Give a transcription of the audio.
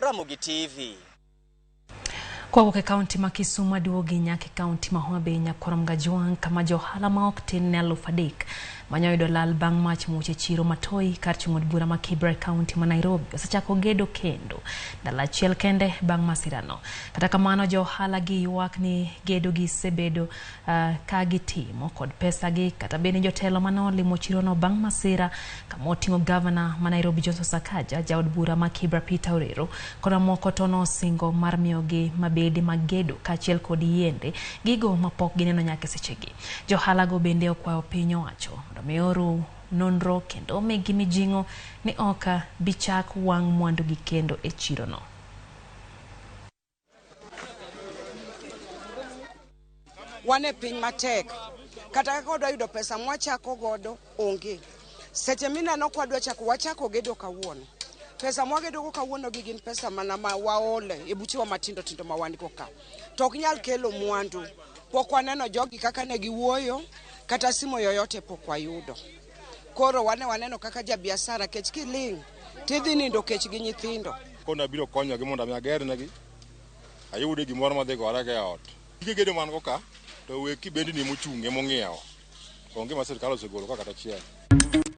Ramogi TV. Kwa wake kaunti ma Kisumu aduogi nyake kaunti ma Homa Bay nyakorom gajuang kama johala ma ok tin ne alufadik manyoyudo lal bang' mach muche chiro matoi kar chung'od bura ma Kibra kaunti ma Nairobi osechako gedo kendo dala achiel kende bang' masirano. Kata kamano johala gi ywak ni gedo gi sebedo ka gitimo kod pesa gi kata bende jotelo manolimo chirono bang' masira kama oting'o gavana ma Nairobi Johnson Sakaja, jaod bura ma Kibra Peter Orero koda moko to nosingo mar miyogi mabede magedo kachiel kod yiende gigo mapok gineno nyaka sechegi. Johala go bende okwayo piny owacho meoru nonro kendo megi mijingo ni oka bichak wang' mwandu gi kendo e chirono. Wane piny matek kata kaka odwa yudo pesa mwachako godo onge. Seche mineno kwadwa chako wachako gedo kawuono. Pesa mwagedo go kawuono gi gin pesa mana ma waole e buchiwa matindo tindo ma wan go ka. To ok nyal kelo mwandu. Pok waneno jogi kaka ne giwuoyo kata simo yoyote pok wayudo. Koro waneno kaka jabiasara kech kiling tidhi nindo kech gi nyithindo. Kona biro konyo gi mondo agernegi ayude gimoro madhi gore ge ot. Gedo man go ka to weki bendi ni mochunge mong'iewo. Onge ma sirkal osegolo kaka achiel.